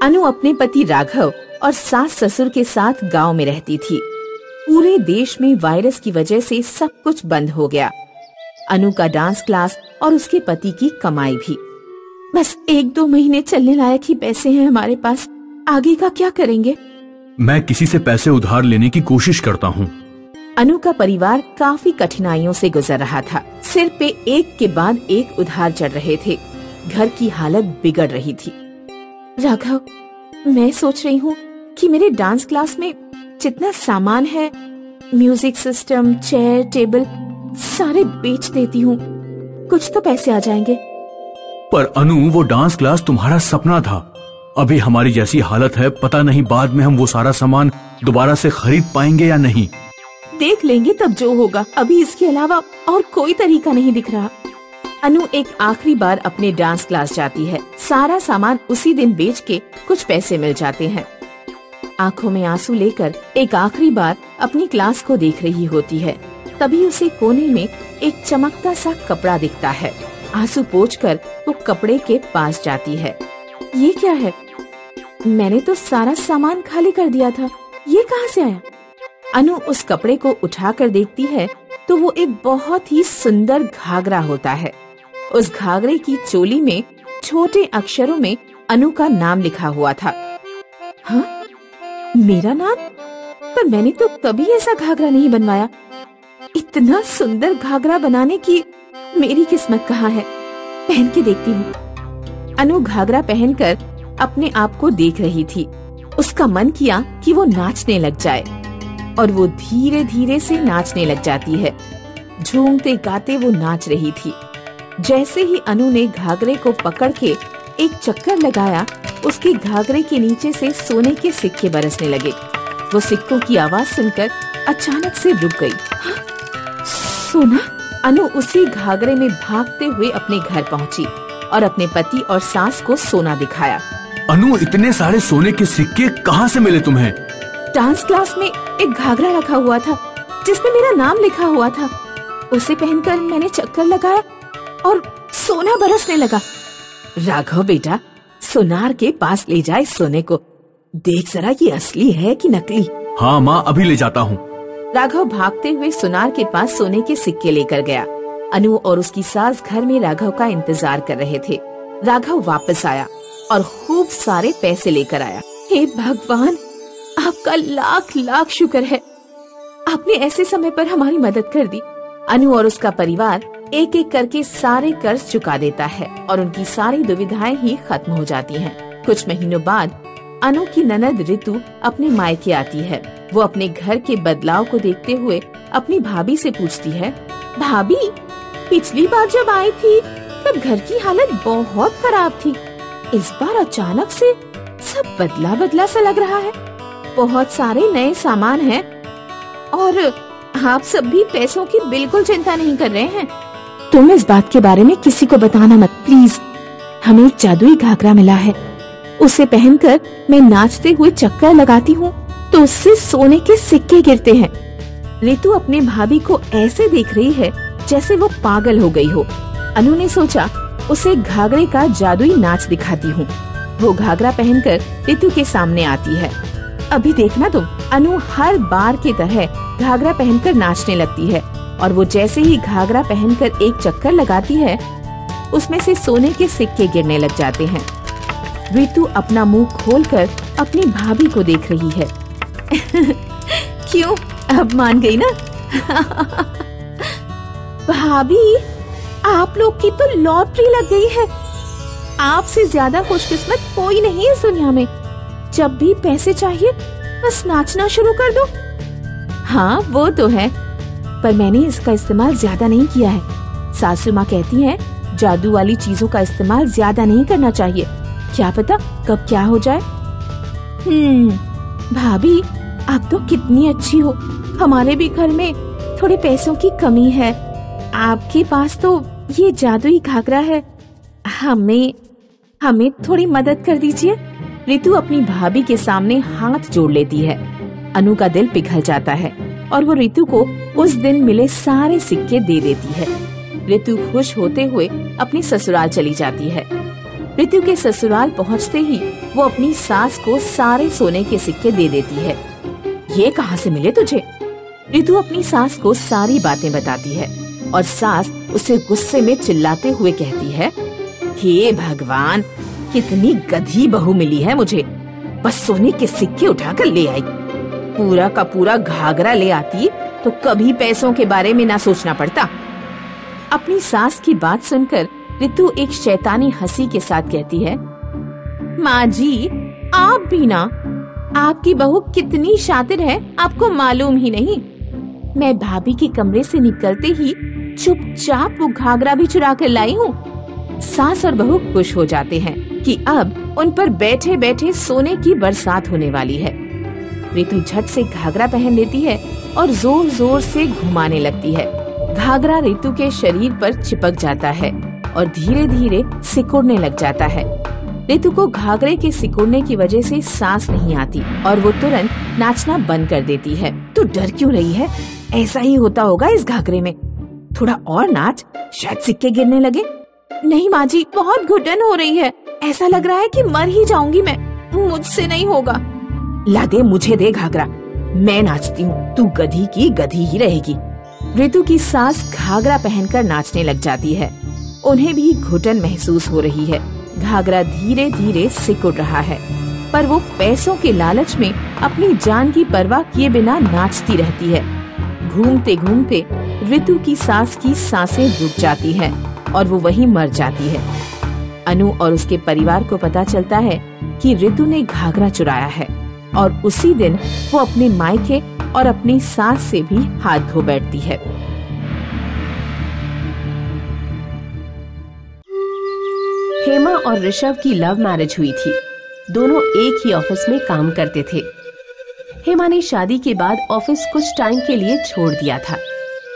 अनु अपने पति राघव और सास ससुर के साथ गांव में रहती थी। पूरे देश में वायरस की वजह से सब कुछ बंद हो गया। अनु का डांस क्लास और उसके पति की कमाई भी। बस 1-2 महीने चलने लायक ही पैसे हैं हमारे पास, आगे का क्या करेंगे? मैं किसी से पैसे उधार लेने की कोशिश करता हूँ। अनु का परिवार काफी कठिनाइयों से गुजर रहा था। सिर पे एक के बाद एक उधार चढ़ रहे थे। घर की हालत बिगड़ रही थी। राघव, मैं सोच रही हूँ कि मेरे डांस क्लास में जितना सामान है, म्यूजिक सिस्टम, चेयर, टेबल, सारे बेच देती हूँ। कुछ तो पैसे आ जाएंगे। पर अनु, वो डांस क्लास तुम्हारा सपना था। अभी हमारी जैसी हालत है, पता नहीं बाद में हम वो सारा सामान दोबारा से खरीद पाएंगे या नहीं। देख लेंगे तब जो होगा। अभी इसके अलावा और कोई तरीका नहीं दिख रहा। अनु एक आखिरी बार अपने डांस क्लास जाती है। सारा सामान उसी दिन बेच के कुछ पैसे मिल जाते हैं। आंखों में आंसू लेकर एक आखिरी बार अपनी क्लास को देख रही होती है। तभी उसे कोने में एक चमकता सा कपड़ा दिखता है। आंसू पोंछकर वो कपड़े के पास जाती है। ये क्या है? मैंने तो सारा सामान खाली कर दिया था, ये कहाँ से आया? अनु उस कपड़े को उठाकर देखती है तो वो एक बहुत ही सुंदर घाघरा होता है। उस घाघरे की चोली में छोटे अक्षरों में अनु का नाम लिखा हुआ था। हाँ, मेरा नाम? पर मैंने तो कभी ऐसा घाघरा नहीं बनवाया। इतना सुंदर घाघरा बनाने की मेरी किस्मत कहाँ है? पहन के देखती हूँ। अनु घाघरा पहनकर अपने आप को देख रही थी। उसका मन किया कि वो नाचने लग जाए और वो धीरे धीरे से नाचने लग जाती है। झूमते गाते वो नाच रही थी। जैसे ही अनु ने घाघरे को पकड़ के एक चक्कर लगाया, उसके घाघरे के नीचे से सोने के सिक्के बरसने लगे। वो सिक्कों की आवाज सुनकर अचानक से रुक गई। हाँ, सोना? अनु उसी घाघरे में भागते हुए अपने घर पहुंची और अपने पति और सास को सोना दिखाया। अनु, इतने सारे सोने के सिक्के कहाँ से मिले तुम्हें? डांस क्लास में एक घाघरा रखा हुआ था जिसमें मेरा नाम लिखा हुआ था। उसे पहनकर मैंने चक्कर लगाया और सोना बरसने लगा। राघव बेटा, सोनार के पास ले जाए सोने को। देख जरा ये असली है कि नकली। हाँ माँ, अभी ले जाता हूँ। राघव भागते हुए सोनार के पास सोने के सिक्के लेकर गया। अनु और उसकी सास घर में राघव का इंतजार कर रहे थे। राघव वापस आया और खूब सारे पैसे लेकर आया। हे भगवान, आपका लाख लाख शुक्र है। आपने ऐसे समय पर हमारी मदद कर दी। अनु और उसका परिवार एक एक करके सारे कर्ज चुका देता है और उनकी सारी दुविधाएं ही खत्म हो जाती हैं। कुछ महीनों बाद अनु की ननद ऋतु अपने मायके आती है। वो अपने घर के बदलाव को देखते हुए अपनी भाभी से पूछती है, भाभी, पिछली बार जब आई थी तब घर की हालत बहुत खराब थी। इस बार अचानक से सब बदला बदला सा लग रहा है। बहुत सारे नए सामान हैं और आप सब भी पैसों की बिल्कुल चिंता नहीं कर रहे हैं। तुम इस बात के बारे में किसी को बताना मत प्लीज। हमें एक जादुई घाघरा मिला है। उसे पहनकर मैं नाचते हुए चक्कर लगाती हूँ तो उससे सोने के सिक्के गिरते हैं। ऋतु अपने भाभी को ऐसे देख रही है जैसे वो पागल हो गई हो। अनु ने सोचा उसे घाघरे का जादुई नाच दिखाती हूँ। वो घाघरा पहनकर ऋतु के सामने आती है। अभी देखना तुम। अनु हर बार की तरह घाघरा पहनकर नाचने लगती है और वो जैसे ही घाघरा पहनकर एक चक्कर लगाती है, उसमें से सोने के सिक्के गिरने लग जाते हैं। ऋतु अपना मुंह खोलकर अपनी भाभी को देख रही है। क्यों, अब मान गई ना? भाभी, आप लोग की तो लॉटरी लग गई है। आपसे ज्यादा खुशकिस्मत कोई नहीं है इस दुनिया में। जब भी पैसे चाहिए बस नाचना शुरू कर दो। हाँ वो तो है, पर मैंने इसका इस्तेमाल ज्यादा नहीं किया है। सासू माँ कहती है जादू वाली चीजों का इस्तेमाल ज्यादा नहीं करना चाहिए, क्या पता कब क्या हो जाए। भाभी, आप तो कितनी अच्छी हो। हमारे भी घर में थोड़े पैसों की कमी है। आपके पास तो ये जादुई घाघरा है। हमें थोड़ी मदद कर दीजिए। ऋतु अपनी भाभी के सामने हाथ जोड़ लेती है। अनु का दिल पिघल जाता है और वो ऋतु को उस दिन मिले सारे सिक्के दे देती है। ऋतु खुश होते हुए अपने ससुराल चली जाती है। ऋतु के ससुराल पहुंचते ही वो अपनी सास को सारे सोने के सिक्के दे देती है। ये कहाँ से मिले तुझे? ऋतु अपनी सास को सारी बातें बताती है और सास उसे गुस्से में चिल्लाते हुए कहती है, हे भगवान, कितनी गधी बहू मिली है मुझे। बस सोने के सिक्के उठाकर ले आई। पूरा का पूरा घाघरा ले आती तो कभी पैसों के बारे में ना सोचना पड़ता। अपनी सास की बात सुनकर ऋतु एक शैतानी हंसी के साथ कहती है, माँ जी, आप भी ना, आपकी बहू कितनी शातिर है, आपको मालूम ही नहीं। मैं भाभी के कमरे से निकलते ही चुपचाप वो घाघरा भी चुरा कर लाई हूँ। सास और बहू खुश हो जाते हैं कि अब उन पर बैठे बैठे सोने की बरसात होने वाली है। ऋतु झट से घाघरा पहन लेती है और जोर जोर से घुमाने लगती है। घाघरा ऋतु के शरीर पर चिपक जाता है और धीरे धीरे सिकुड़ने लग जाता है। ऋतु को घाघरे के सिकुड़ने की वजह से सांस नहीं आती और वो तुरंत नाचना बंद कर देती है। तू डर क्यों रही है? ऐसा ही होता होगा इस घाघरे में। थोड़ा और नाच, शायद सिक्के गिरने लगे। नहीं माँ जी, बहुत घुटन हो रही है, ऐसा लग रहा है कि मर ही जाऊंगी मैं, मुझसे नहीं होगा। ला दे, मुझे दे घाघरा, मैं नाचती हूँ, तू गधी की गधी ही रहेगी। ऋतु की सास घाघरा पहनकर नाचने लग जाती है। उन्हें भी घुटन महसूस हो रही है। घाघरा धीरे धीरे सिकुड़ रहा है, पर वो पैसों के लालच में अपनी जान की परवाह किए बिना नाचती रहती है। घूमते घूमते ऋतु की सास की सांसें रुक जाती हैं और वो वहीं मर जाती है। अनु और उसके परिवार को पता चलता है कि ऋतु ने घाघरा चुराया है और उसी दिन वो अपने मायके और अपनी सास से भी हाथ धो बैठती है। हेमा और ऋषभ की लव मैरिज हुई थी। दोनों एक ही ऑफिस में काम करते थे। हेमा ने शादी के बाद ऑफिस कुछ टाइम के लिए छोड़ दिया था,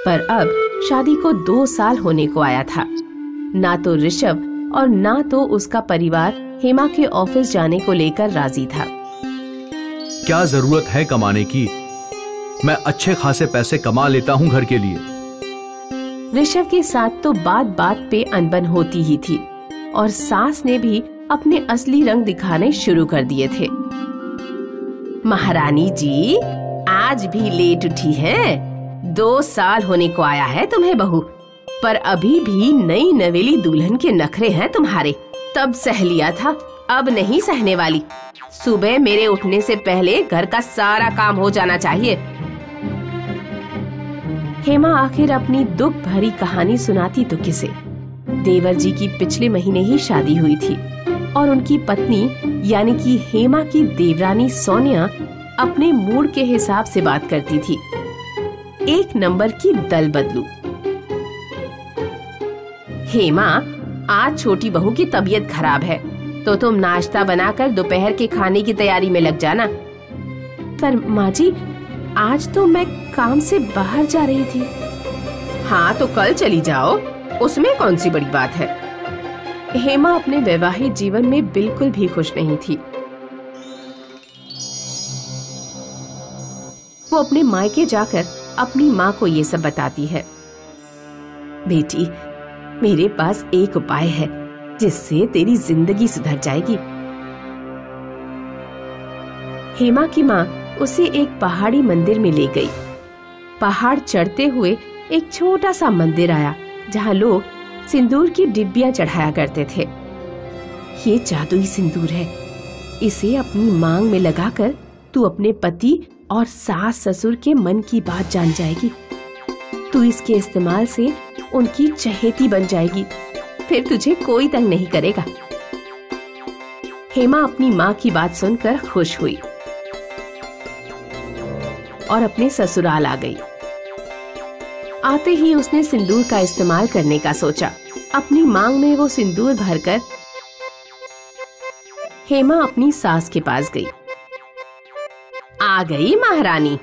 पर अब शादी को 2 साल होने को आया था। ना तो ऋषभ और ना तो उसका परिवार हेमा के ऑफिस जाने को लेकर राजी था। क्या जरूरत है कमाने की? मैं अच्छे खासे पैसे कमा लेता हूँ घर के लिए। ऋषभ के साथ तो बात बात पे अनबन होती ही थी और सास ने भी अपने असली रंग दिखाने शुरू कर दिए थे। महारानी जी, आज भी लेट उठी हैं। 2 साल होने को आया है तुम्हें बहू, पर अभी भी नई नवेली दुल्हन के नखरे हैं तुम्हारे। तब सह लिया था, अब नहीं सहने वाली। सुबह मेरे उठने से पहले घर का सारा काम हो जाना चाहिए। हेमा आखिर अपनी दुख भरी कहानी सुनाती तो किसे? देवर जी की पिछले महीने ही शादी हुई थी और उनकी पत्नी यानी कि हेमा की देवरानी सोनिया अपने मूड के हिसाब से बात करती थी। एक नंबर की दल बदलू। हेमा, आज छोटी बहू की तबीयत खराब है तो तुम नाश्ता बनाकर दोपहर के खाने की तैयारी में लग जाना। पर माँ जी, आज तो मैं काम से बाहर जा रही थी। हाँ तो कल चली जाओ, उसमें कौन सी बड़ी बात है। हेमा अपने वैवाहिक जीवन में बिल्कुल भी खुश नहीं थी। वो अपने मायके जाकर अपनी माँ को ये सब बताती है। बेटी, मेरे पास एक उपाय है जिससे तेरी जिंदगी सुधर जाएगी। हेमा की माँ उसे एक पहाड़ी मंदिर में ले गई। पहाड़ चढ़ते हुए एक छोटा सा मंदिर आया जहाँ लोग सिंदूर की डिब्बियां चढ़ाया करते थे। ये जादुई सिंदूर है, इसे अपनी मांग में लगाकर तू अपने पति और सास ससुर के मन की बात जान जाएगी। तू इसके इस्तेमाल से उनकी चहेती बन जाएगी, फिर तुझे कोई तंग नहीं करेगा। हेमा अपनी माँ की बात सुनकर खुश हुई और अपने ससुराल आ गई। आते ही उसने सिंदूर का इस्तेमाल करने का सोचा। अपनी मांग में वो सिंदूर भरकर हेमा अपनी सास के पास गई। आ गई महारानी,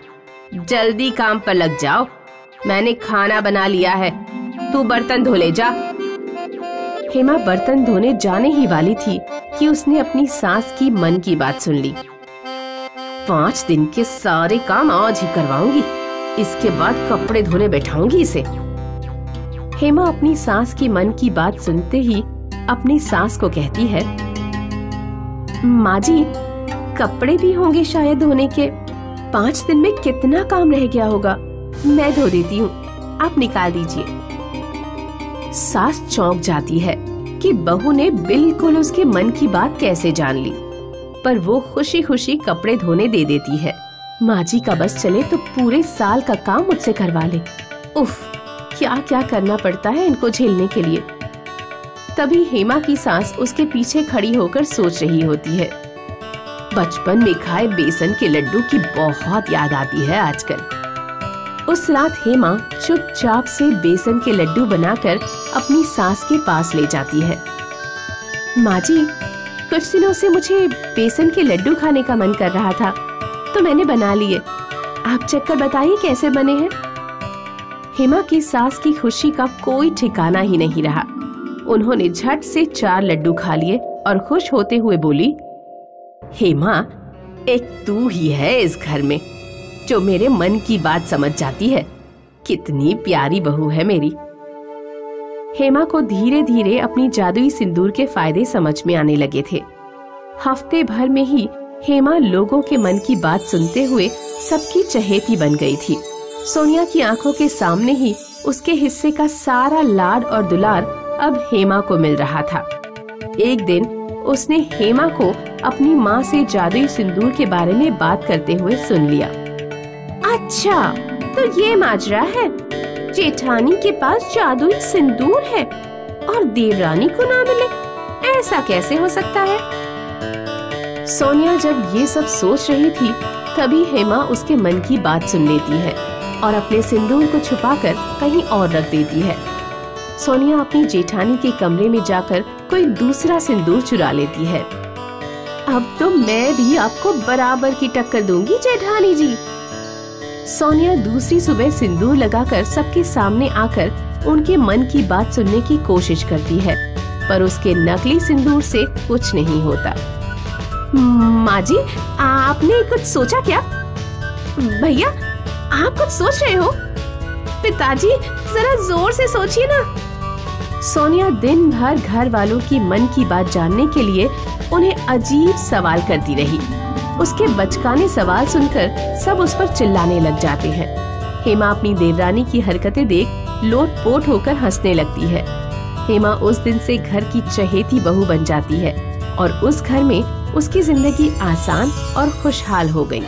जल्दी काम पर लग जाओ, मैंने खाना बना लिया है, तू बर्तन धो ले जा। हेमा बर्तन धोने जाने ही वाली थी कि उसने अपनी सास की मन की बात सुन ली। 5 दिन के सारे काम आज ही करवाऊंगी, इसके बाद कपड़े धोने बैठाऊंगी इसे। हेमा अपनी सास की मन की बात सुनते ही अपनी सास को कहती है, माँ जी, कपड़े भी होंगे शायद धोने के। 5 दिन में कितना काम रह गया होगा, मैं धो देती हूँ, आप निकाल दीजिए। सास चौंक जाती है कि बहू ने बिल्कुल उसके मन की बात कैसे जान ली, पर वो खुशी खुशी कपड़े धोने दे देती है। माँ जी का बस चले तो पूरे साल का काम मुझसे करवा ले। उफ, क्या क्या करना पड़ता है इनको झेलने के लिए। तभी हेमा की सास उसके पीछे खड़ी होकर सोच रही होती है, बचपन में खाए बेसन के लड्डू की बहुत याद आती है आजकल। उस रात हेमा चुपचाप से बेसन के लड्डू बनाकर अपनी सास के पास ले जाती है। माँ जी, कुछ दिनों से मुझे बेसन के लड्डू खाने का मन कर रहा था, तो मैंने बना लिए। आप चखकर बताइए कैसे बने हैं। हेमा की सास की खुशी का कोई ठिकाना ही नहीं रहा। उन्होंने झट से 4 लड्डू खा लिए और खुश होते हुए बोली, हेमा, एक तू ही है इस घर में जो मेरे मन की बात समझ जाती है। कितनी प्यारी बहू है मेरी। हेमा को धीरे धीरे अपनी जादुई सिंदूर के फायदे समझ में आने लगे थे। हफ्ते भर में ही हेमा लोगों के मन की बात सुनते हुए सबकी चहेती बन गई थी। सोनिया की आंखों के सामने ही उसके हिस्से का सारा लाड और दुलार अब हेमा को मिल रहा था। एक दिन उसने हेमा को अपनी माँ से जादुई सिंदूर के बारे में बात करते हुए सुन लिया। अच्छा, तो ये माजरा है, जेठानी के पास जादुई सिंदूर है और देवरानी को ना मिले, ऐसा कैसे हो सकता है? सोनिया जब ये सब सोच रही थी, तभी हेमा उसके मन की बात सुन लेती है और अपने सिंदूर को छुपाकर कहीं और रख देती है। सोनिया अपनी जेठानी के कमरे में जाकर कोई दूसरा सिंदूर चुरा लेती है। अब तो मैं भी आपको बराबर की टक्कर दूंगी जेठानी जी। सोनिया दूसरी सुबह सिंदूर लगाकर सबके सामने आकर उनके मन की बात सुनने की कोशिश करती है, पर उसके नकली सिंदूर से कुछ नहीं होता। माँ जी, आपने कुछ सोचा क्या? भैया, आप कुछ सोच रहे हो? पिताजी, जरा जोर से सोचिए ना। सोनिया दिन भर घर वालों की मन की बात जानने के लिए उन्हें अजीब सवाल करती रही। उसके बचकाने सवाल सुनकर सब उस पर चिल्लाने लग जाते हैं। हेमा अपनी देवरानी की हरकतें देख लोटपोट होकर हंसने लगती है। हेमा उस दिन से घर की चहेती बहू बन जाती है और उस घर में उसकी जिंदगी आसान और खुशहाल हो गई।